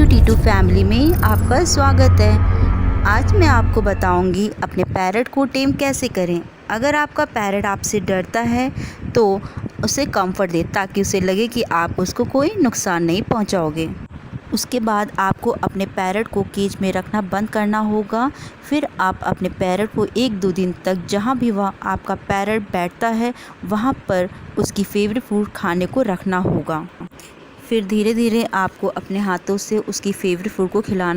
Titu family में आपका स्वागत है। आज मैं आपको बताऊंगी अपने पैरट को टेम कैसे करें। अगर आपका पैरट आपसे डरता है तो उसे कंफर्ट दें ताकि उसे लगे कि आप उसको कोई नुकसान नहीं पहुंचाओगे। उसके बाद आपको अपने पैरट को केज में रखना बंद करना होगा। फिर आप अपने पैरट को 1-2 दिन तक जहां भी वह आपका पैरट बैठता है वहां पर उसकी फेवरेट फूड खाने को रखना होगा। फिर धीरे धीरे आपको अपने हाथों से उसकी फेवरेट फूड को खिलाना